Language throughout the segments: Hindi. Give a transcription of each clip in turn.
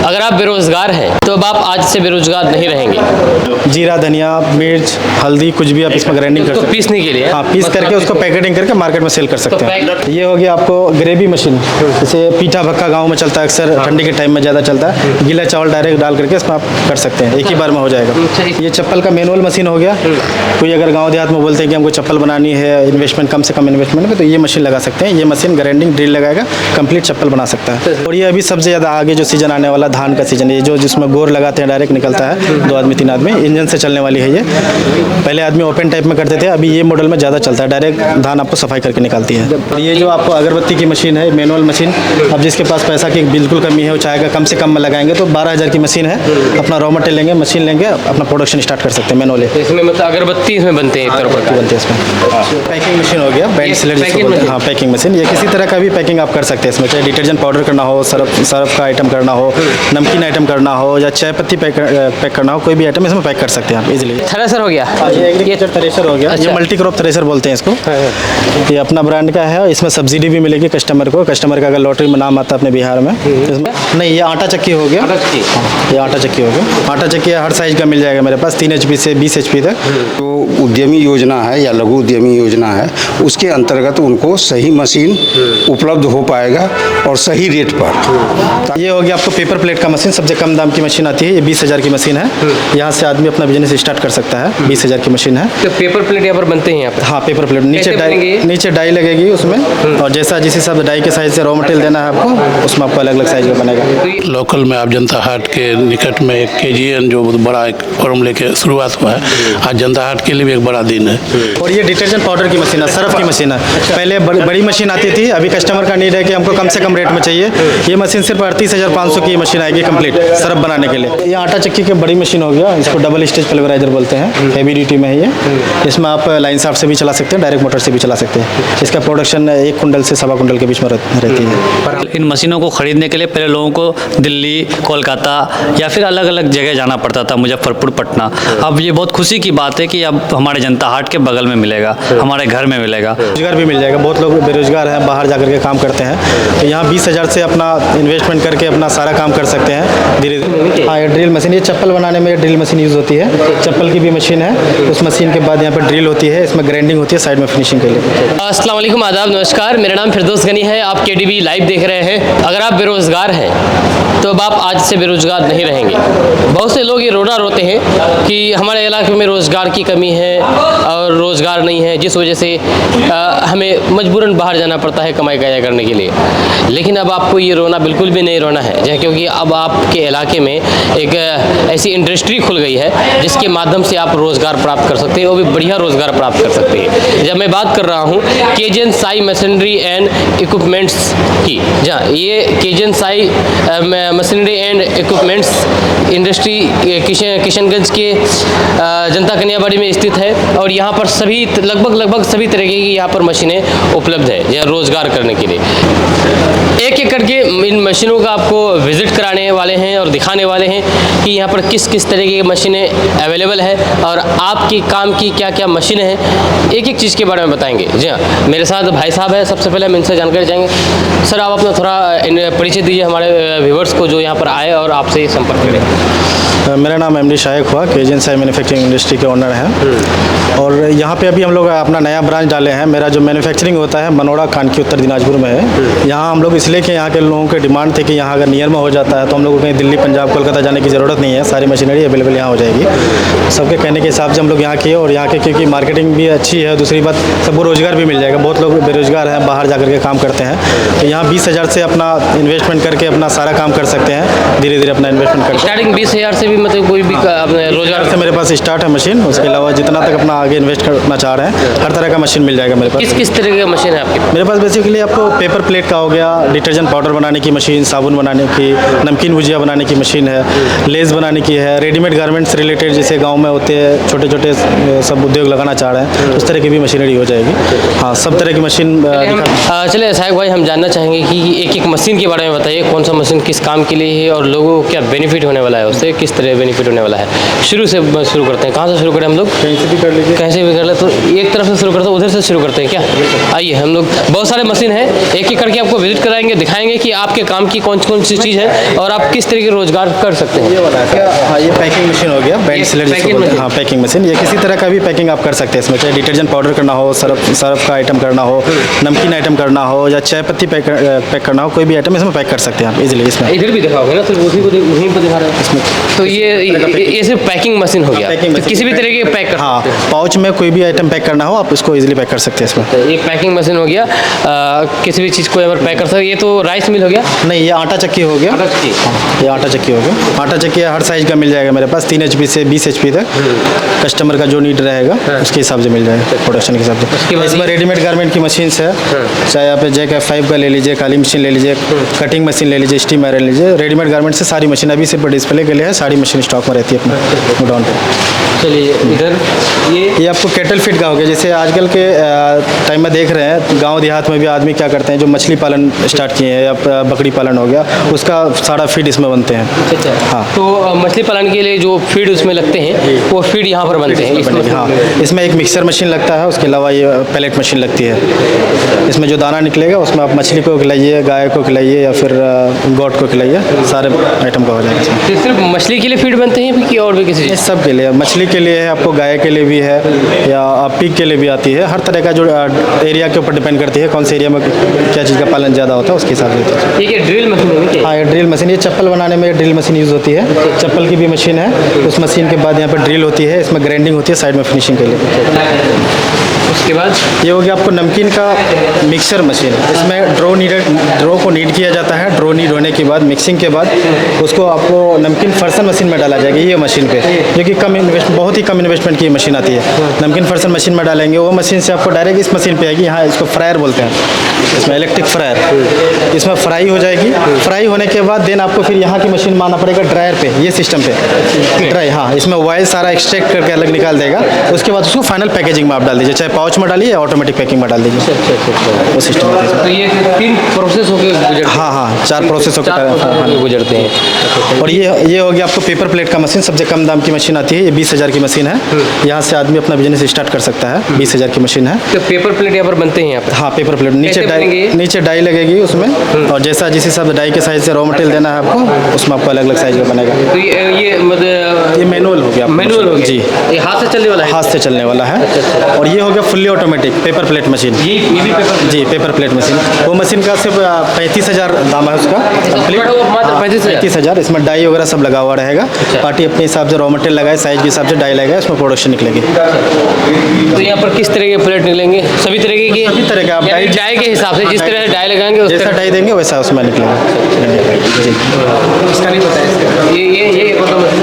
अगर आप बेरोजगार हैं तो अब आप आज से बेरोजगार नहीं रहेंगे। जीरा, धनिया, मिर्च, हल्दी कुछ भी आप इसमें ग्राइंडिंग कर उसको सकते हैं। पीसने के लिए हाँ, पीस करके उसको पैकेटिंग करके मार्केट में सेल कर सकते हैं। ये हो गया आपको ग्रेवी मशीन, जैसे पीठा भक्का गांव में चलता है, अक्सर ठंडी के टाइम में ज़्यादा चलता है। गीला चावल डायरेक्ट डाल करके इसमें आप कर सकते हैं, एक ही बार में हो जाएगा। ये चप्पल का मैनुअल मशीन हो गया। कोई अगर गाँव देहात में बोलते हैं कि हमको चप्पल बनानी है इन्वेस्टमेंट कम से कम इन्वेस्टमेंट में, तो ये मशीन लगा सकते हैं। ये मशीन ग्राइंडिंग ड्रिल लगाएगा, कंप्लीट चप्पल बना सकता है। और ये अभी सबसे ज़्यादा आगे जो सीजन आने वाला धान का सीजन है, जो जिसमें गोर लगाते हैं डायरेक्ट निकलता है, 2 आदमी 3 आदमी, इंजन से चलने वाली है ये। पहले आदमी ओपन टाइप में करते थे, अभी ये मॉडल में ज़्यादा चलता है, डायरेक्ट धान आपको सफाई करके निकालती है। ये जो आपको अगरबत्ती की मशीन है, मैनुअल मशीन, अब जिसके पास पैसा की बिल्कुल कमी है, वो चाहेगा कम से कम में लगाएंगे तो 12,000 की मशीन है। अपना रॉ मटेरियल लेंगे, मशीन लेंगे, अपना प्रोडक्शन स्टार्ट कर सकते हैं मैनुअली। इसमें मतलब अगरबत्ती इसमें बनते हैं एक तरह का। बनते हैं इसमें। पैकिंग मशीन हो गया, बैंड सिलेट जिसको बोलते हैं। हाँ, पैकिंग मशीन। ये किसी तरह का भी पैकिंग आप कर सकते हैं इसमें, चाहे डिटर्जेंट पाउडर करना हो, सर्फ का आइटम करना हो, नमकीन आइटम करना हो, या चाय पत्ती पैक करना हो, कोई भी आइटम इसमें पैक कर सकते हैं आप इजीली। थ्रेसर हो गया, ये एग्रीकल्चर थ्रेसर हो गया। ये मल्टी क्रॉप थ्रेसर बोलते हैं इसको। ये अपना ब्रांड का है, इसमें सब्सिडी भी मिलेगी कस्टमर को। कस्टमर का अगर लॉटरी में नाम आता है अपने बिहार में, इसमें नहीं। ये आटा चक्की हो गया। ये आटा चक्की हो गया। आटा चक्की हर साइज का मिल जाएगा मेरे पास, 3 HP से 20 HP तक। जो उद्यमी योजना है या लघु उद्यमी योजना है, उसके अंतर्गत उनको सही मशीन उपलब्ध हो पाएगा और सही रेट पर। ये हो गया आपको पेपर प्लेट का मशीन, सबसे कम दाम की मशीन आती है। ये 20,000 की मशीन है। यहाँ से आदमी अपना बिजनेस स्टार्ट कर सकता है। 20,000 की मशीन है। तो पेपर प्लेट यहाँ पर बनते हैं यहाँ पर। हाँ, पेपर प्लेट कैसे बनेंगे? नीचे डाई लगेगी उसमें, और जैसा जिस हिसाब से डाई के साइज से रॉ मटेरियल देना है आपको, उसमें आपको अलग अलग साइज का बनेगा। लोकल में आप जनता हाट के निकट में एक KGN जो बहुत बड़ा एक फॉर्म लेके शुरुआत हुआ है, आज जनता हाट के लिए भी एक बड़ा दिन है। और ये डिटर्जेंट पाउडर की मशीन है, सर्फ की मशीन है। पहले बड़ी मशीन आती थी, अभी कस्टमर का नीड है कि हमको कम से कम रेट में चाहिए। ये मशीन सिर्फ 38,500 की मशीन आएगी कंप्लीट सर्फ बनाने के लिए। ये आटा चक्की की बड़ी मशीन हो गया, इसको डबल स्टेज पल्वराइजर बोलते हैं, हेवी ड्यूटी में है ये। इसमें आप लाइन शाफ्ट से भी चला सकते हैं, डायरेक्ट मोटर से भी चला सकते हैं। इसका प्रोडक्शन 1 कुंटल से 1.25 कुंटल के बीच में रहती है। इन मशीनों को खरीदने के लिए पहले लोगों को दिल्ली, कोलकाता या फिर अलग अलग जगह जाना पड़ता था, मुजफ्फरपुर, पटना। अब ये बहुत खुशी की बात है कि अब हमारे जनता हाट के बगल में मिलेगा, हमारे घर में मिलेगा। रोजगार भी मिल जाएगा। बहुत लोग बेरोजगार हैं, बाहर जा करके काम करते हैं, तो यहाँ 20,000 से अपना इन्वेस्टमेंट करके अपना सारा काम कर सकते हैं धीरे धीरे। हाँ, ये ड्रिल मशीन, ये चप्पल बनाने में ड्रिल मशीन यूज़ होती है। चप्पल की भी मशीन है, उस मशीन के बाद यहाँ पर ड्रिल होती है, इसमें ग्राइंडिंग होती है साइड में फिनिशिंग के लिए। अस्सलाम वालेकुम, आदाब, नमस्कार। मेरा नाम फिरदौस गनी है। आप KDB लाइव देख रहे हैं। अगर आप बेरोजगार हैं तो अब आप आज से बेरोजगार नहीं रहेंगे। बहुत से लोग ये रोना रोते हैं कि हमारे इलाके में रोज़गार की कमी है और रोज़गार नहीं है, जिस वजह से हमें मजबूरन बाहर जाना पड़ता है कमाई काया करने के लिए। लेकिन अब आपको ये रोना बिल्कुल भी नहीं रोना है, क्योंकि अब आपके इलाके में एक ऐसी इंडस्ट्री खुल गई है जिसके माध्यम से आप रोज़गार प्राप्त कर सकते हैं, वो भी बढ़िया रोज़गार प्राप्त कर सकते हैं। जब मैं बात कर रहा हूँ KGN Sai machinery and equipments की, जहाँ ये KGN Sai machinery and equipments industry Kishanganj के जनता कन्याबाड़ी में स्थित है। और यहाँ पर सभी लगभग सभी तरह की यहाँ पर मशीनें उपलब्ध है यहाँ रोज़गार करने के लिए। एक एक करके इन मशीनों का आपको विज़िट कराने वाले हैं और दिखाने वाले हैं कि यहाँ पर किस किस तरह की मशीनें अवेलेबल है और आपकी काम की क्या क्या मशीनें हैं, एक एक चीज़ के बारे में बताएंगे। जी हाँ, मेरे साथ भाई साहब है। सबसे पहले हम इनसे जानकारी चाहेंगे। सर, आप अपना थोड़ा परिचय दीजिए हमारे व्यूवर्स को जो यहाँ पर आए और आपसे संपर्क करें। मेरा नाम MD शाइक हुआ, KGN साई मैन्युफैक्चरिंग इंडस्ट्री के ओनर हैं। और यहाँ पे अभी हम लोग अपना नया ब्रांच डाले हैं। मेरा जो मैन्युफैक्चरिंग होता है मनोड़ा, कानकी, उत्तर दिनाजपुर में है। यहाँ हम लोग इसलिए कि यहाँ के लोगों की डिमांड थी कि यहाँ अगर नियर में हो जाता है तो हम लोग को कहीं दिल्ली, पंजाब, कोलकाता जाने की ज़रूरत नहीं है, सारी मशीनरी अवेलेबल यहाँ हो जाएगी। सबके कहने के हिसाब से हम लोग यहाँ किए, और यहाँ के क्योंकि मार्केटिंग भी अच्छी है, दूसरी बात सबको रोज़गार भी मिल जाएगा। बहुत लोग बेरोजगार हैं, बाहर जा करके काम करते हैं, तो यहाँ 20,000 से अपना इन्वेस्टमेंट करके अपना सारा काम कर सकते हैं, धीरे धीरे अपना इन्वेस्टमेंट करके। स्टार्टिंग 20,000 से भी मतलब कोई भी रोज़गार से मेरे पास स्टार्ट है मशीन। उसके अलावा जितना तक अपना आगे इन्वेस्ट करना चाह रहे हैं, हर तरह का मशीन मिल जाएगा मेरे पास। किस किस तरह की मशीन है आपके पास? मेरे पास बेसिकली आपको पेपर प्लेट का हो गया, डिटर्जेंट पाउडर बनाने की मशीन, साबुन बनाने की, नमकीन भुजिया बनाने की मशीन है, लेस बनाने की है, रेडीमेड गारमेंट्स रिलेटेड जैसे गांव में होते हैं छोटे छोटे सब उद्योग लगाना चाह रहे हैं, उस तरह की भी मशीनरी हो जाएगी। हाँ, सब तरह की मशीन। चलिए साहिब भाई, हम जानना चाहेंगे कि एक एक मशीन के बारे में बताइए, कौन सा मशीन किस काम के लिए है और लोगों को क्या बेनिफिट होने वाला है, उससे किस तरह बेनिफिट होने वाला है। शुरू करते हैं, कहाँ से शुरू करें हम लोग? कहीं से भी कर लीजिए। कहीं से से भी कर ले, तो एक तरफ से शुरू करते हैं, उधर से शुरू करते हैं क्या? आइए, हम लोग बहुत सारे मशीन है, एक एक करके आपको विजिट कराएंगे, दिखाएंगे कि आपके काम की कौन कौन सी चीज़ है और आप किस तरीके रोजगार कर सकते हैं। हाँ, ये पैकिंग मशीन हो गया, बैंड सिलर जिसको पैकिंग बोलते हैं। मशीन। हाँ, पैकिंग मशीन, ये किसी तरह का भी पैकिंग आप कर सकते हैं इसमें, चाहे डिटर्जेंट पाउडर करना हो, सर्फ का आइटम करना हो, नमकीन आइटम करना हो, या चाय पत्ती पैक करना हो, कोई भी आइटम इसमें पैक कर सकते हैं आप इजीली इसमें। इधर भी दिखाओगे ना, तो वहीं पर दिखा रहे हैं इसमें। तो ये सिर्फ पैकिंग मशीन हो गया, पैकिंग तो किसी भी तरह के पैक कर हाँ, सकते हैं। पाउच में कोई भी आइटम पैक करना हो आप इसको इजीली पैक कर सकते हैं इसमें। तो ये पैकिंग मशीन हो गया, किसी भी चीज़ को अगर पैक कर सकते। ये तो राइस मिल हो गया, नहीं, ये आटा चक्की हो गया। आटा चक्की। हाँ, ये आटा चक्की हो गया। आटा चक्की हर साइज़ का मिल जाएगा मेरे पास, 3 HP से 20 HP तक, कस्टमर का जो नीड रहेगा उसके हिसाब से मिल जाएगा, प्रोडक्शन के हिसाब से। इसमें रेडीमेड गारमेंट की मशीन है, चाहे आप जैक F5 का ले लीजिए, काली मशीन ले लीजिए, कटिंग मशीन ले लीजिए, स्टीम आयरन लीजिए, रेडीमेड गारमेंट से सारी मशीन अभी सिर्फ डिस्प्ले के लिए है, सारी मशीन स्टॉक में रहती है अपने गोडाउन पे। चलिए इधर ये आपको कैटल फीड का हो गया, जैसे आजकल के टाइम में देख रहे हैं गांव देहात में भी आदमी क्या करते हैं, जो मछली पालन स्टार्ट किए हैं या बकरी पालन हो गया, उसका सारा फीड इसमें बनते हैं। अच्छा, हाँ। तो मछली पालन के लिए जो फीड उसमें लगते हैं वो फीड यहाँ पर बनते हैं इसमें। हाँ, इसमें एक मिक्सर मशीन लगता है, उसके अलावा ये पैलेट मशीन लगती है। इसमें जो दाना निकलेगा उसमें आप मछली को खिलाइए, गाय को खिलाइए या फिर गोट को खिलाइए, सारे आइटम का हो जाएगा इसमें। तो सिर्फ मछली के लिए फीड बनते हैं कि और भी किसी ये चीज़? सब के लिए, मछली के लिए है, आपको गाय के लिए भी है, या पिग के लिए भी आती है। हर तरह का जो एरिया के ऊपर डिपेंड करती है, कौन से एरिया में क्या चीज़ का पालन ज़्यादा होता है उसके हिसाब से होता है। ठीक है, ड्रिल मशीन होगी क्या? हाँ, ये ड्रिल मशीन, ये चप्पल बनाने में ड्रिल मशीन यूज़ होती है। चप्पल की भी मशीन है, उस मशीन के बाद यहाँ पर ड्रिल होती है, इसमें ग्राइंडिंग होती है साइड में फिनिशिंग के लिए। उसके बाद ये हो गया आपको नमकीन का मिक्सर मशीन, इसमें ड्रो को नीड किया जाता है। ड्रो नीड होने के बाद मिक्सिंग के बाद उसको आपको नमकीन फर्सन मशीन में डाला जाएगा, ये मशीन पे, जो कि बहुत ही कम इन्वेस्टमेंट की मशीन आती है। नमकीन फर्सन मशीन में डालेंगे, वो मशीन से आपको डायरेक्ट इस मशीन पे आएगी। यहाँ इसको फ्रायर बोलते हैं, इसमें इलेक्ट्रिक फ्रायर, इसमें फ्राई हो जाएगी। फ्राई होने के बाद देन आपको फिर यहाँ की मशीन में आना पड़ेगा ड्रायर पे, ये सिस्टम पे ड्राई। हाँ, इसमें ऑयल सारा एक्सट्रैक्ट करके अलग निकाल देगा, उसके बाद उसको फाइनल पैकेजिंग में आप डाल दीजिए, चाहे पाउच में डालिए या ऑटोमेटिक पैकिंग में डाल दीजिए। वो सिस्टम होता है। तो ये 3 प्रोसेस हो गए गुजरते हैं। हाँ, 4 प्रोसेस गुजरते हैं। और ये हो गया आपको पेपर प्लेट का मशीन, सबसे कम दाम की मशीन आती है, ये 20,000 की मशीन है। यहाँ से आदमी अपना बिजनेस स्टार्ट कर सकता है, 20,000 की मशीन है। तो पेपर प्लेट यहाँ पर बनते हैं यहाँ पर? हाँ, पेपर प्लेट, बनेंगे? नीचे डाई लगेगी उसमें, और जैसा जिस हिसाब से डाई के साइज से रॉ मटेरियल देना है आपको, उसमें आपको अलग अलग साइज का बनेगा। तो ये मतलब ये मैनुअल हो गया, मैनुअल हो गया जी, ये हाथ से चलने वाला है? हाथ से चलने वाला है। और ये हो गया fully automatic paper plate machine, ये भी पेपर? जी, पेपर प्लेट मशीन। वो मशीन का सिर्फ 35,000 दाम है उसका कंप्लीट। वो मात्र 35,000? 35,000, इसमें डाई वगैरह सब लगा हुआ रहेगा। पार्टी अपने हिसाब से रॉ मटेरियल लगाए, साइज के हिसाब से डाई लगाए, उसमें प्रोडक्शन निकलेगी। तो यहाँ पर किस तरह के प्लेट निकलेंगे? सभी तरह के? सभी तरह के आप डाई के हिसाब से, जिस तरह से डाई लगाएंगे उस जैसा तरह। डाई देंगे वैसा उसमें निकलेगा। जी, इसका नहीं पता है। ये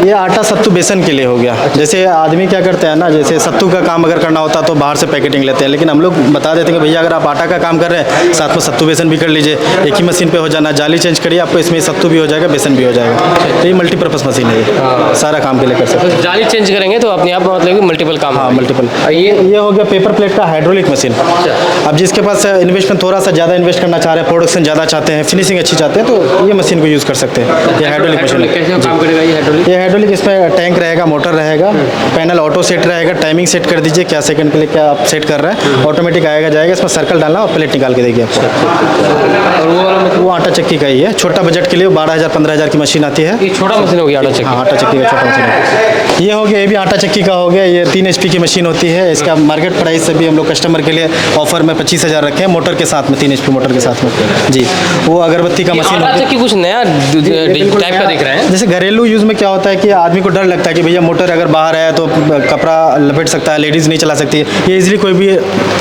ये आटा सत्तू बेसन के लिए हो गया। जैसे आदमी क्या करते हैं ना, जैसे सत्तू का काम अगर करना होता तो बाहर से पैकेटिंग लेते हैं, लेकिन हम लोग बता देते हैं कि भैया अगर आप आटा का काम कर रहे हैं साथ में सत्तू बेसन भी कर लीजिए, एक ही मशीन पे हो जाना, जाली चेंज करिए, आपको इसमें सत्तू भी हो जाएगा, बेसन भी हो जाएगा। तो ये मल्टीपर्पज़ मशीन है, ये सारा काम के लिए कर सकते हैं। जाली चेंज करेंगे तो अपने आप मतलब मल्टीपल काम। हाँ, मल्टीपल। ये हो गया पेपर प्लेट का हाइड्रोलिक मशीन। अब जिसके पास इन्वेस्टमेंट थोड़ा सा ज़्यादा इन्वेस्ट करना चाह रहे हैं, प्रोडक्शन ज़्यादा चाहते हैं, फिनिशिंग अच्छी चाहते हैं, तो ये मशीन को यूज़ कर सकते हैं। ये हाइड्रोलिक मशीन कैसे काम करेगा ये हाइड्रोलिक? ये हाइड्रोलिक, इसमें टैंक रहेगा, मोटर रहेगा, पैनल ऑटो सेट रहेगा, टाइमिंग सेट कर दीजिए क्या सेकंड के लिए क्या आप सेट कर रहे हैं, ऑटोमेटिक आएगा जाएगा, इसमें सर्कल डालना और प्लेट निकाल के देगी आपको। और वो वाला वो आटा चक्की का ही है, छोटा बजट के लिए 12,000-15,000 की मशीन आती है। ये छोटा मशीन हो गया आटा चक्की? हाँ, आटा चक्की का छोटा मशीन है। ये हो गया, ये भी आटा चक्की का हो गया। ये 3 HP की मशीन होती है। इसका मार्केट प्राइस से भी हम लोग कस्टमर के लिए ऑफर में 25,000 रखे हैं, मोटर के साथ में, 3 HP मोटर के साथ में। जी, वो अगरबत्ती का मशीन आटा चक्की कुछ नया टाइप का दिख रहा है। जैसे घरेलू यूज़ में क्या होता है कि आदमी को डर लगता है कि भैया मोटर अगर बाहर है तो कपड़ा लपेट सकता है, लेडीज़ नहीं चला सकती है। ये इजीली कोई भी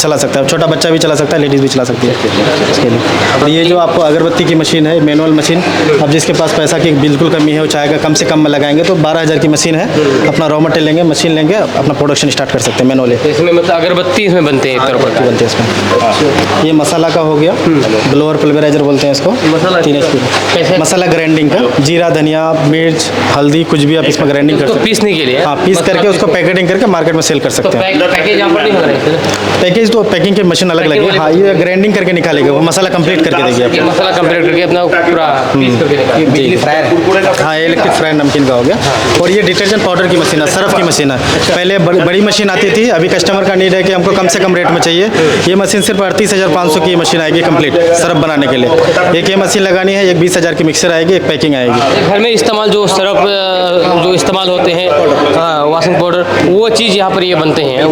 चला सकता है, छोटा बच्चा भी चला सकता है, लेडीज़ भी चला सकती है इसके लिए। और ये जो आपको अगरबत्ती की मशीन है, मैनुअल मशीन, अब जिसके पास पैसा की बिल्कुल कमी है, वो चाहेगा कम से कम में लगाएंगे तो 12,000 की मशीन है। अपना रॉ मटेरियल लेंगे, मशीन लेंगे, अपना प्रोडक्शन स्टार्ट कर सकते हैं मैनुअली। इसमें मतलब अगरबत्ती इसमें बनते हैं एक तरह अगरबत्ती बनती है इसमें। ये मसाला का हो गया, ब्लोअर पल्वराइजर बोलते हैं इसको। मसाला 3 HP कैसे? मसाला ग्राइंडिंग का, जीरा, धनिया, मिर्च, हल्दी, कुछ भी आप इसमें ग्राइंडिंग कर उसको सकते पीसने के लिए हैं। हाँ, पीस करके उसको पैकेटिंग करके मार्केट में सेल कर तो सकते हैं। पैकेज यहाँ पर नहीं हो रहा है। पैकेज तो पैकिंग की मशीन अलग लगी है। हाँ, ये ग्राइंडिंग करके निकालेगा, वो मसाला कंप्लीट करके देगी ये आपको। मसाला कंप्लीट करके अपना पूरा पीस करके निकाल। जी, हाँ, ये इलेक्ट्रिक फ्राई नमकीन का हो गया। और ये डिटर्जेंट पाउडर की मशीन है, सर्फ की मशीन है। पहले बड़ी मशीन आती थी, अभी कस्टमर का नीड है कि हमको कम से कम रेट में चाहिए। ये मशीन सिर्फ 38,500 की मशीन आएगी कंप्लीट सर्फ बनाने के लिए। एक ये मशीन लगानी है, एक 20,000 की मिक्सर आएगी, एक पैकिंग आएगी। घर में इस्तेमाल जो सर्फ जो इस्तेमाल होते हैं, वॉशिंग पाउडर, वो चीज़ यहाँ पर ये बनते हैं।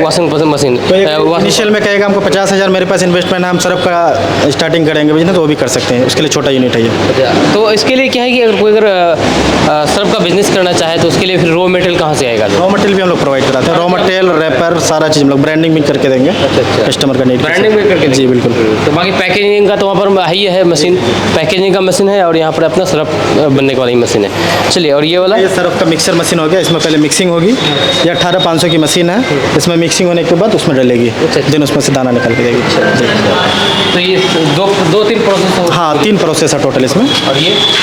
वॉशिंग मशीन इनिशियल में कहेगा हमको 50,000 मेरे पास इन्वेस्टमेंट है, हम सर्फ का स्टार्टिंग करेंगे बिजनेस, तो वो भी कर सकते हैं। उसके लिए छोटा यूनिट है ये। तो इसके लिए क्या है कि अगर कोई सर्फ का बिजनेस करना चाहे तो उसके लिए फिर रॉ मटेरियल कहाँ से आएगा? रॉ मटेरियल भी हम लोग प्रोवाइड कराते हैं। रॉ मटेरियल, रैपर, सारा चीज़ हम लोग ब्रांडिंग भी करके देंगे कस्टमर का नीड। ब्रांडिंग भी करके जी बिल्कुल। तो बाकी पैकेजिंग का तो वहाँ पर ही है मशीन, पैकेजिंग का मशीन है, और यहाँ पर अपना सर्फ बनने वाली मशीन है। चलिए, और ये वाला ये सर्फ का मिक्सर मशीन हो गया। इसमें पहले मिक्सिंग होगी। ये 18,500 की मशीन है। इसमें मिक्सिंग होने के बाद उसमें डलेगी, देन उसमें से दाना निकल के देगी। जी। तो ये दो तीन प्रोसेस हो। हाँ, 3 प्रोसेस है टोटल इसमें। और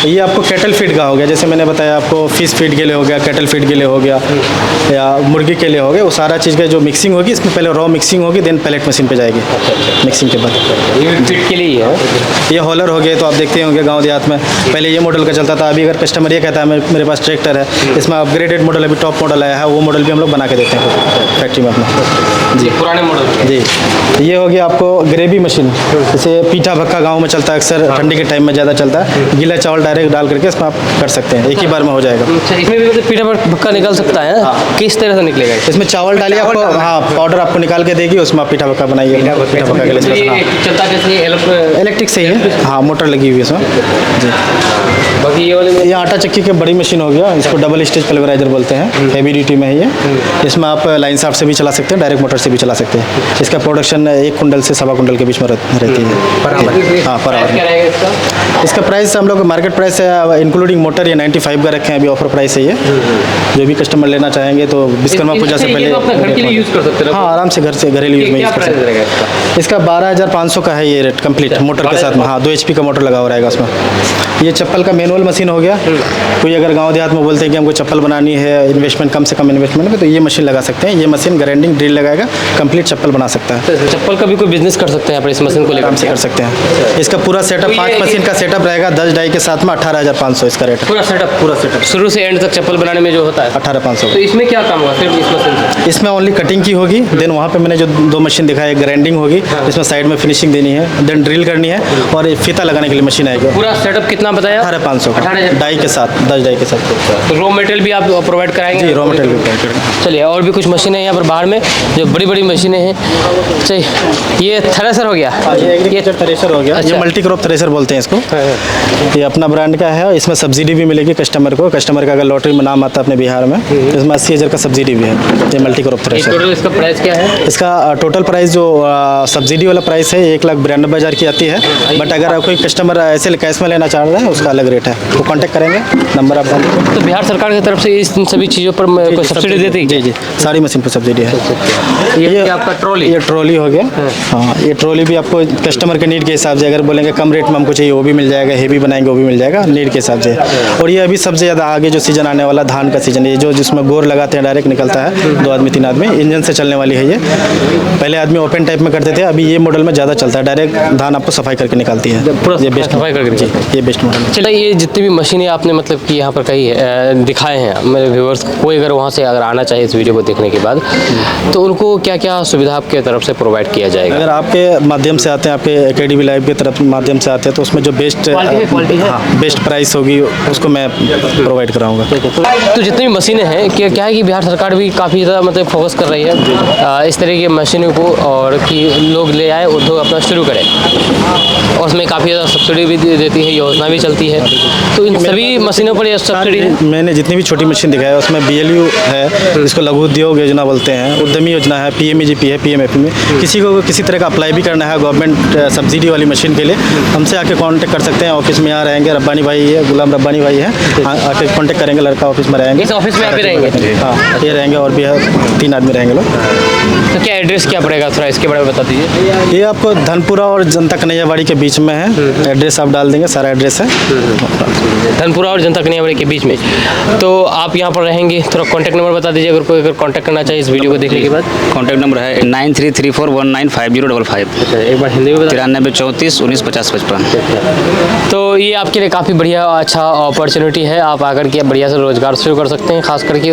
ये आपको कैटल फीड का हो गया, जैसे मैंने बताया आपको, फिश फीड के लिए हो गया, कैटल फीड के लिए हो गया, या मुर्गी के लिए हो गया। वो सारा चीज़ का जो मिक्सिंग होगी, इसमें पहले रॉ मिक्सिंग होगी, देन पैलेट मशीन पे जाएगी मिक्सिंग के बाद। ये फीड के लिए ही है। ये हॉलर हो गए, तो आप देखते होंगे गांव देहात में पहले ये मॉडल का चलता था। अभी अगर कस्टमर ये कहता है मेरे पास ट्रैक्टर है, इसमें अपग्रेडेड मॉडल अभी टॉप मॉडल आया है, वो मॉडल भी हम लोग बना के देते हैं फैक्ट्री में अपना। जी, पुराने मॉडल। जी, ये हो गया आपको ग्रेवी मशीन। जैसे पीठा भक्का गांव में चलता है अक्सर, ठंडी के टाइम में ज़्यादा चलता है। गीला चावल डायरेक्ट डाल करके इसमें आप कर सकते हैं, एक ही बार में हो जाएगा। अच्छा, इसमें भी मतलब पीठा भक्का निकल सकता है? किस तरह से निकलेगा? इसमें चावल डालिए, आपको हाँ पाउडर आपको निकाल के देगी, उसमें आप पीठा भक्का बनाइए। पीठा भक्का के लिए ये चलता कैसे है? इलेक्ट्रिक से ही है। हाँ, मोटर लगी हुई है इसमें। जी, बाकी ये वाले ये आटा चक्की की बड़ी मशीन हो गया। इसको डबल स्टेज पल्वराइजर बोलते हैं, हेवी ड्यूटी में है ये। इसमें आप लाइन शाफ्ट से भी चला सकते हैं, डायरेक्ट मोटर से भी चला सकते हैं। इसका प्रोडक्शन 1 कुंटल से 1.25 कुंटल के बीच में रहती है। हाँ, पर आवर। क्या रहेगा इसका? इसका प्राइस हम लोग मार्केट प्राइस है इंक्लूडिंग मोटर ये 95 का रखे हैं। अभी ऑफर प्राइस है ये। जो भी कस्टमर लेना चाहेंगे तो विश्वकर्मा पूजा से पहले। ये तो अपने घर के लिए यूज़ कर सकते हैं। हाँ, आराम से घर से घरेलू यूज़ में क्या यूज़ कर प्राइस सकते रहेगा इसका? हैं। इसका 12,500 का है ये रेट कंप्लीट मोटर के साथ में। हाँ, 2 HP का मोटर लगा हुआ रहेगा उसमें। ये चप्पल का मैनुअल मशीन हो गया। कोई अगर गांव देहात में बोलते हैं कि हमको चप्पल बनानी है, इन्वेस्टमेंट कम से कम इन्वेस्टमेंट में, तो ये मशीन लगा सकते हैं। ये मशीन ग्राइंडिंग ड्रिल लगाएगा, कंप्लीट चप्पल बना सकता है। तो चप्पल का भी कोई बिजनेस कर सकते हैं यहाँ पर इस मशीन को लेकर? आराम से कर सकते हैं। इसका पूरा सेटअप 5 मशीन का सेटअप रहेगा, 10 डाई के साथ में 18,500 इसका रेट है। पूरा सेटअप शुरू से एंड तक चप्पल बनाने में जो होता है 18,500। तो इसमें क्या काम होगा सिर्फ इस मशीन से? इसमें ओनली कटिंग की होगी। देन वहाँ पे मैंने जो 2 मशीन दिखाया, ग्राइंडिंग होगी, इसमें साइड में फिनिशिंग देनी है, देन ड्रिल करनी है, और ये फीता लगाने के लिए मशीन आएगी। पूरा सेटअप कितना बताया? 18,500 18,500 डाई के साथ, 10 डाई के साथ। तो रॉ मटेरियल भी आप प्रोवाइड कराएंगे? जी, रॉ मटेरियल भी प्रोवाइड करेंगे। चलिए, और भी कुछ मशीनें हैं यहाँ पर बाहर में जो बड़ी बड़ी मशीनें हैं। चलिए, ये थ्रेसर हो गया। ये एग्रीकल्चर थ्रेसर हो गया। अच्छा। ये मल्टी क्रॉप थ्रेसर बोलते हैं इसको। ये अपना ब्रांड का है। इसमें सब्सिडी भी मिलेगी कस्टमर को। कस्टमर का अगर लॉटरी में नाम आता है अपने बिहार में, इसमें 80,000 का सब्सिडी भी है। ये मल्टी क्रॉप थ्रेसर। टोटल इसका प्राइस क्या है? इसका टोटल प्राइस जो सब्सिडी वाला प्राइस है 1,92,000 की आती है। बट अगर कोई कस्टमर ऐसे कैश में लेना चाह रहा है उसका अलग रेट है। वो कांटेक्ट करेंगे, नंबर आप डाल दीजिए। तो बिहार सरकार की तरफ से इन सभी चीज़ों पर कोई सब्सिडी देती है? जी जी, सारी मशीन पर सब्सिडी है। ये आपका ट्रॉली? ये ट्रॉली हो गया। हाँ, ये ट्रॉली भी आपको कस्टमर के नीड के हिसाब से, अगर बोलेंगे कम रेट में हमको चाहिए वो भी मिल जाएगा, हेवी बनाएंगे वो भी मिल जाएगा, नीड के हिसाब से। और ये अभी सबसे ज़्यादा आगे जो सीजन आने वाला धान का सीजन, ये जो जिसमें गोर लगाते हैं डायरेक्ट निकलता है, 2 आदमी 3 आदमी, इंजन से चलने वाली है ये। पहले आदमी ओपन टाइप में करते थे, अभी ये मॉडल में ज़्यादा चलता है, डायरेक्ट धान आपको सफाई करके निकालती है। ये बेस्ट सफाई करके जी, ये बेस्ट मॉडल। चलिए, ये जितनी भी मशीनें आपने मतलब कि यहाँ पर कही है, दिखाए हैं मेरे व्यूअर्स, कोई अगर वहाँ से अगर आना चाहिए इस वीडियो को देखने के बाद, तो उनको क्या क्या सुविधा आपके तरफ से प्रोवाइड किया जाएगा? अगर आपके माध्यम से आते हैं, आपके एकेडमी लाइव की तरफ माध्यम से आते हैं, तो उसमें जो बेस्ट बेस्ट प्राइस होगी उसको मैं प्रोवाइड कराऊंगा। तो जितनी भी मशीनें हैं, क्या है कि बिहार सरकार भी काफ़ी ज़्यादा मतलब फोकस कर रही है इस तरह की मशीनों को, और कि लोग ले आए, उद्योग अपना शुरू करें, और उसमें काफ़ी ज़्यादा सब्सिडी भी देती है, योजना भी चलती है। तो इन सभी मशीनों पर ये सब्सिडी है? मैंने जितनी भी छोटी मशीन दिखाया उसमें BLU है, जिसको लघु उद्योग योजना बोलते हैं, उद्यमी योजना है, PMEGP है, PMFP में किसी को किसी तरह का अप्लाई भी करना है गवर्नमेंट सब्सिडी वाली मशीन के लिए, हमसे आके कांटेक्ट कर सकते हैं। ऑफिस में यहाँ रहेंगे, रब्बानी भाई है, गुलाम रब्बानी भाई है, आके कांटेक्ट करेंगे, लड़का ऑफिस में रहेंगे। इस ऑफिस में आप ही रहेंगे? हाँ, ये रहेंगे, और भी 3 आदमी रहेंगे लोग। तो क्या एड्रेस क्या पड़ेगा, थोड़ा इसके बारे में बता दीजिए। ये आपको धनपुरा और जनता कन्हैयावाड़ी के बीच में है। एड्रेस आप डाल देंगे, सारा एड्रेस है। है। धनपुरा और जनता कन्यावाड़ी के बीच में। तो आप यहाँ पर रहेंगे, थोड़ा कॉन्टैक्ट नंबर बता दीजिए अगर कोई अगर कॉन्टैक्ट करना चाहिए इस वीडियो को देखने के बाद। कॉन्टैक्ट नंबर है 9334195055। अच्छा, एक बार हिंदी में बता। 9334195055। तो ये आपके लिए काफ़ी बढ़िया अच्छा अपॉर्चुनिटी है, आप आकर के बढ़िया से रोज़गार शुरू कर सकते हैं। खास करके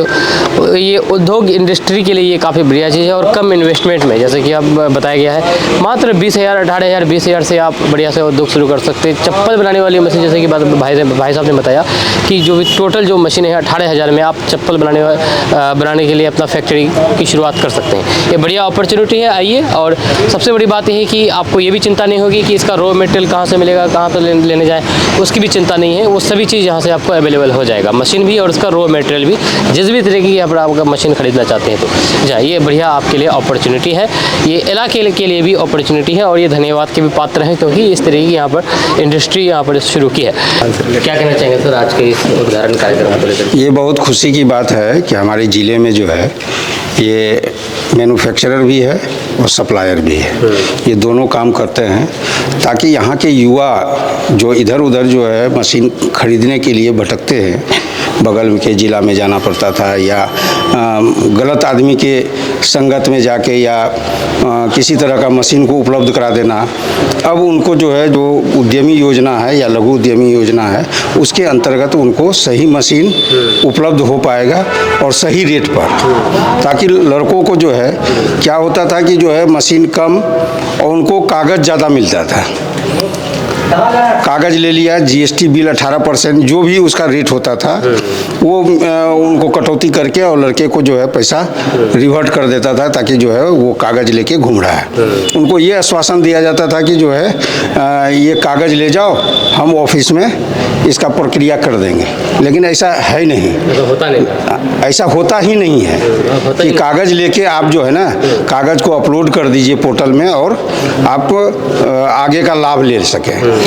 ये उद्योग इंडस्ट्री के लिए ये काफ़ी बढ़िया चीज़ है और कम इन्वेस्टमेंट में, जैसे कि अब बताया गया है, मात्र 20,000 18,000 20,000 से आप बढ़िया से उद्योग शुरू कर सकते हैं। चप्पल बनाने वाली मशीन, जैसे कि भाई साहब ने बताया कि जो टोटल जो मशीन है 18,000 में आप चप्पल बनाने के लिए अपना फैक्ट्री की शुरुआत कर सकते हैं। ये बढ़िया अपॉर्चुनिटी है। आइए, और सबसे बड़ी बात यह है कि आपको ये भी चिंता नहीं होगी कि इसका रॉ मटेरियल कहाँ से मिलेगा, कहाँ से लेने जाए, उसकी भी चिंता नहीं है। वो सभी चीज़ यहाँ से आपको अवेलेबल हो जाएगा, मशीन भी और उसका रॉ मटेरियल भी, जिस भी तरीके की यहाँ पर आप मशीन खरीदना चाहते हैं तो जाइए, बढ़िया आपके लिए अपॉर्चुनिटी है। ये इलाके के लिए भी अपॉर्चुनिटी है और ये धन्यवाद के भी पात्र हैं क्योंकि इस तरीके की यहाँ पर इंडस्ट्री यहाँ पर शुरू की है। क्या कहना चाहेंगे सर आज के इस उद्घाटन कार्यक्रम को लेकर? ये बहुत खुशी की बात है कि हमारे ज़िले में जो है ये मैन्युफैक्चरर भी है और सप्लायर भी है, ये दोनों काम करते हैं ताकि यहाँ के युवा जो इधर उधर जो है मशीन खरीदने के लिए भटकते हैं, बगल के ज़िला में जाना पड़ता था या गलत आदमी के संगत में जाके या किसी तरह का मशीन को उपलब्ध करा देना, अब उनको जो है जो उद्यमी योजना है या लघु उद्यमी योजना है उसके अंतर्गत उनको सही मशीन उपलब्ध हो पाएगा और सही रेट पर, ताकि लड़कों को जो है क्या होता था कि जो है मशीन कम और उनको कागज़ ज़्यादा मिलता था, कागज़ ले लिया, जीएसटी बिल 18% जो भी उसका रेट होता था वो उनको कटौती करके और लड़के को जो है पैसा रिवर्ट कर देता था ताकि जो है वो कागज़ लेके घूम रहा है। उनको ये आश्वासन दिया जाता था कि जो है ये कागज़ ले जाओ, हम ऑफिस में इसका प्रक्रिया कर देंगे, लेकिन ऐसा है नहीं, ऐसा होता ही नहीं है कि कागज़ लेके आप जो है ना कागज़ को अपलोड कर दीजिए पोर्टल में और आप आगे का लाभ ले सकें।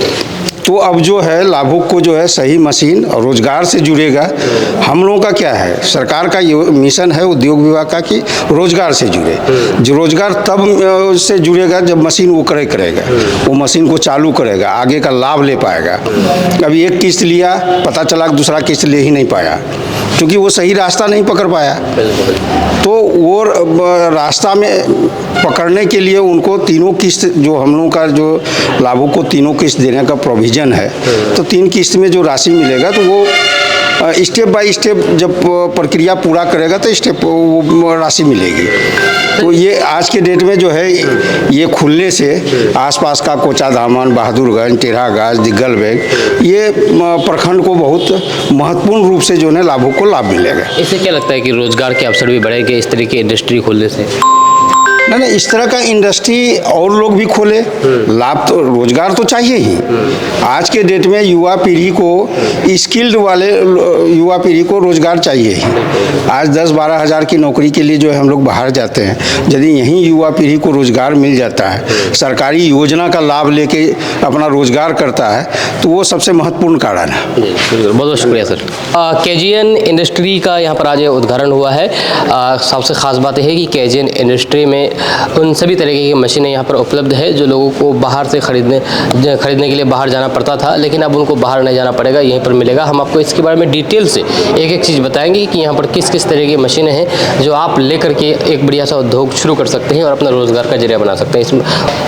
तो अब जो है लाभुक को जो है सही मशीन और रोजगार से जुड़ेगा। हम लोगों का क्या है, सरकार का ये मिशन है उद्योग विभाग का कि रोजगार से जुड़े, जो रोजगार तब से जुड़ेगा जब मशीन वो करेगा, वो मशीन को चालू करेगा, आगे का लाभ ले पाएगा। अभी एक किस्त लिया, पता चला कि दूसरा किस्त ले ही नहीं पाया क्योंकि वो सही रास्ता नहीं पकड़ पाया। तो वो रास्ता में पकड़ने के लिए उनको तीनों किस्त, जो हम लोगों का जो लाभुक को तीनों किस्त देने का प्रोविज़न है, तो 3 किस्त में जो राशि मिलेगा तो वो स्टेप बाय स्टेप जब प्रक्रिया पूरा करेगा तो स्टेप वो राशि मिलेगी। तो ये आज के डेट में जो है ये खुलने से आसपास का कोचाधामन, बहादुरगंज, टेढ़ागाछ, दिग्गलबैग, ये प्रखंड को बहुत महत्वपूर्ण रूप से जो है लाभों को लाभ मिलेगा। इससे क्या लगता है कि रोजगार के अवसर भी बढ़ेंगे इस तरह की इंडस्ट्री खोलने से? नहीं, इस तरह का इंडस्ट्री और लोग भी खोले, लाभ तो रोजगार तो चाहिए ही। आज के डेट में युवा पीढ़ी को, स्किल्ड वाले युवा पीढ़ी को रोजगार चाहिए ही। आज 10-12 हज़ार की नौकरी के लिए जो है हम लोग बाहर जाते हैं, यदि यहीं युवा पीढ़ी को रोजगार मिल जाता है, सरकारी योजना का लाभ लेके अपना रोजगार करता है, तो वो सबसे महत्वपूर्ण कारण है। बहुत बहुत शुक्रिया सर। केजीएन इंडस्ट्री का यहाँ पर आज उद्घाटन हुआ है। सबसे ख़ास बात यह है कि केजीएन इंडस्ट्री में उन सभी तरीके की मशीनें यहाँ पर उपलब्ध है जो लोगों को बाहर से खरीदने के लिए बाहर जाना पड़ता था, लेकिन अब उनको बाहर नहीं जाना पड़ेगा, यहीं पर मिलेगा। हम आपको इसके बारे में डिटेल से एक एक चीज़ बताएंगे कि यहाँ पर किस किस तरह की मशीनें हैं जो आप लेकर के एक बढ़िया सा उद्योग शुरू कर सकते हैं और अपना रोज़गार का जरिया बना सकते हैं।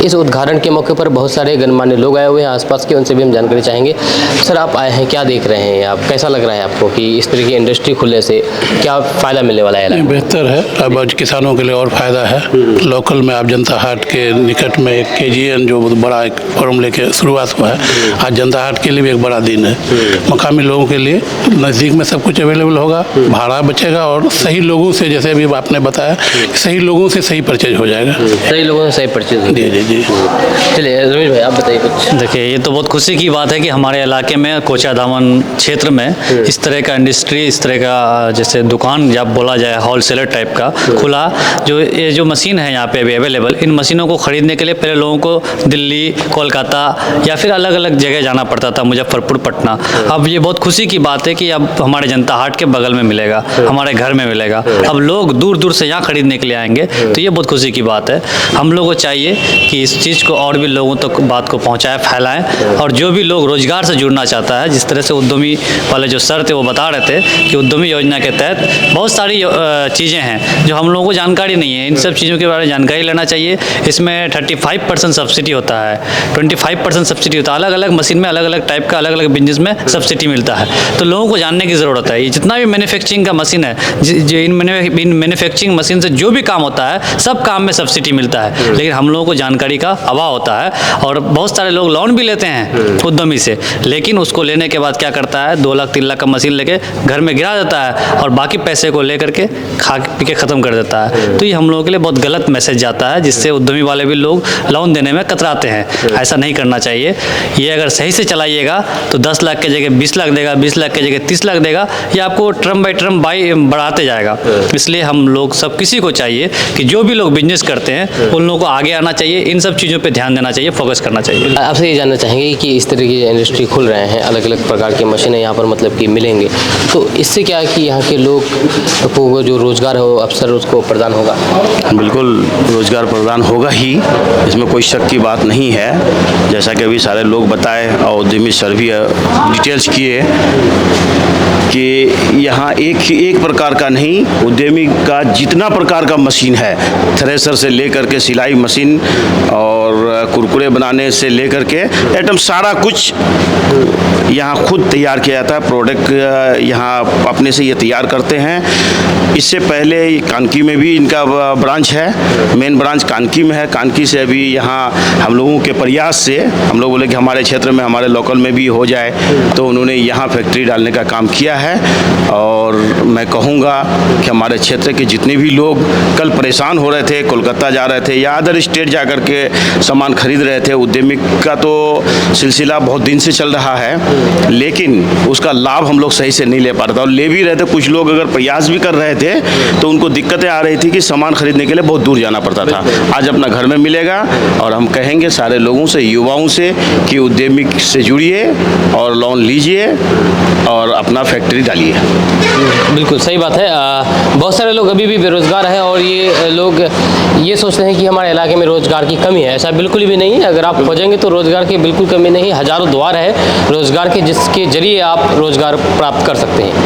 इस उद्घाटन के मौके पर बहुत सारे गणमान्य लोग आए हुए हैं आसपास के, उनसे भी हम जानकारी चाहेंगे। सर, आप आए हैं, क्या देख रहे हैं आप, कैसा लग रहा है आपको कि इस तरह की इंडस्ट्री खुलने से क्या फ़ायदा मिलने वाला है? बेहतर है, अब आज किसानों के लिए और फ़ायदा है। लोकल में आप जनता हाट के निकट में एक केजीएन जो बहुत बड़ा एक फॉर्म लेके शुरुआत हुआ है, आज जनता हाट के लिए भी एक बड़ा दिन है। मकामी लोगों के लिए नज़दीक में सब कुछ अवेलेबल होगा, भाड़ा बचेगा और सही लोगों से, जैसे अभी आपने बताया, सही लोगों से सही परचेज हो जाएगा। सही लोगों से सही परचेज? जी जी जी। चलिए रमेश भाई, आप बताइए कुछ। देखिए, ये तो बहुत खुशी की बात है कि हमारे इलाके में कोचाधामन क्षेत्र में इस तरह का इंडस्ट्री, इस तरह का जैसे दुकान या बोला जाए होलसेलर टाइप का खुला। जो ये जो मशीन है हैं यहाँ पे अभी अवेलेबल। इन मशीनों को ख़रीदने के लिए पहले लोगों को दिल्ली, कोलकाता या फिर अलग अलग जगह जाना पड़ता था, मुजफ्फरपुर, पटना। अब ये बहुत खुशी की बात है कि अब हमारे जनता हाट के बगल में मिलेगा, हमारे घर में मिलेगा। अब लोग दूर दूर से यहाँ खरीदने के लिए आएंगे, तो ये बहुत खुशी की बात है। हम लोगों को चाहिए कि इस चीज़ को और भी लोगों तक बात को पहुँचाएं, फैलाएं। और जो भी लोग रोज़गार से जुड़ना चाहता है, जिस तरह से उद्यमी वाले जो सर थे वो बता रहे थे कि उद्यमी योजना के तहत बहुत सारी चीज़ें हैं जो हम लोगों को जानकारी नहीं है। इन सब चीज़ों के बारे में जानकारी लेना चाहिए। इसमें 35% सब्सिडी होता है, 25% सब्सिडी होता है। अलग अलग मशीन में अलग अलग टाइप का, अलग अलग बिजनेस में सब्सिडी मिलता है। तो लोगों को जानने की ज़रूरत है। ये जितना भी मैन्युफैक्चरिंग का मशीन है, जो इन मैन्युफैक्चरिंग मशीन से जो भी काम होता है, सब काम में सब्सिडी मिलता है। लेकिन हम लोगों को जानकारी का अभाव होता है और बहुत सारे लोग लोन भी लेते हैं उद्यमी से, लेकिन उसको लेने के बाद क्या करता है, 2 लाख 3 लाख का मशीन लेके घर में गिरा देता है और बाकी पैसे को लेकर के खा पी के ख़त्म कर देता है। तो ये हम लोगों के लिए बहुत गलत मैसेज जाता है, जिससे उद्यमी वाले भी लोग लोन देने में कतराते हैं। ऐसा नहीं करना चाहिए। ये अगर सही से चलाइएगा तो 10 लाख की जगह 20 लाख देगा, 20 लाख की जगह 30 लाख देगा, या आपको टर्म बाई टर्म बढ़ाते जाएगा। इसलिए हम लोग सब किसी को चाहिए कि जो भी लोग बिजनेस करते हैं उन लोगों को आगे आना चाहिए, इन सब चीज़ों पे ध्यान देना चाहिए, फोकस करना चाहिए। आपसे ये जानना चाहेंगे कि इस तरह की इंडस्ट्री खुल रहे हैं, अलग अलग प्रकार की मशीनें यहाँ पर मतलब कि मिलेंगे, तो इससे क्या है कि यहाँ के लोग को जो रोज़गार हो अवसर उसको प्रदान होगा? बिल्कुल रोज़गार प्रदान होगा ही, इसमें कोई शक की बात नहीं है। जैसा कि अभी सारे लोग बताए और उद्यमी सर भी डिटेल्स किए कि यहाँ एक प्रकार का नहीं, उद्यमी का जितना प्रकार का मशीन है, थ्रेसर से लेकर के सिलाई मशीन और कुरकुरे बनाने से लेकर के आइटम सारा कुछ यहाँ खुद तैयार किया जाता है। प्रोडक्ट यहाँ अपने से ये तैयार करते हैं। इससे पहले कानकी में भी इनका ब्रांच है, मेन ब्रांच कानकी में है। कानकी से अभी यहाँ हम लोगों के प्रयास से हम लोग बोले कि हमारे क्षेत्र में, हमारे लोकल में भी हो जाए, तो उन्होंने यहाँ फैक्ट्री डालने का काम किया है। और मैं कहूँगा कि हमारे क्षेत्र के जितने भी लोग कल परेशान हो रहे थे, कोलकाता जा रहे थे या अदर स्टेट जा कर के सामान खरीद रहे थे, उद्यमी का तो सिलसिला बहुत दिन से चल रहा है, लेकिन उसका लाभ हम लोग सही से नहीं ले पा रहे थे। और ले भी रहे थे, कुछ लोग अगर प्रयास भी कर रहे थे तो उनको दिक्कतें आ रही थी कि सामान खरीदने के लिए बहुत दूर जाना पड़ता था। आज अपना घर में मिलेगा और हम कहेंगे सारे लोगों से, युवाओं से कि उद्यमी से जुड़िए और लोन लीजिए और अपना फैक्ट्री डालिए। बिल्कुल सही बात है। बहुत सारे लोग अभी भी बेरोज़गार हैं और ये लोग ये सोचते हैं कि हमारे इलाके में रोज़गार की कमी है। ऐसा बिल्कुल भी नहीं है। अगर आप खोजेंगे तो रोज़गार की बिल्कुल कमी नहीं, हज़ारों द्वार है रोज़गार के, जिसके ज़रिए आप रोज़गार प्राप्त कर सकते हैं।